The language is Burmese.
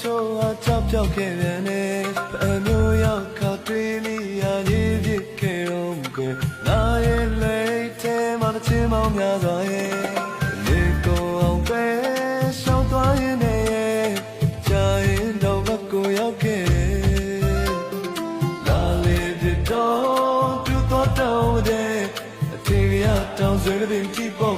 ချိုးအချပြောက်ခဲ့ပြန်တယ်အမျိုးရောက်ခါတွေ့မိရရေးပြစ်ခဲ့တော့ကွယ်နာရဲ့လိတ်ထဲမှာတစ်ချင်းပေါင်းများစွာရဲ့လေကိုအောင်ပဲရှောင်းသွားရင်နဲ့ကြာရင်တော့မကိုရောက်ခဲ့လာလေပြတော့ပြတော့တောင်းတဲ့အထင်ရတောင်းဆွေးတဲ့ပင်ကြည့်ပေါ့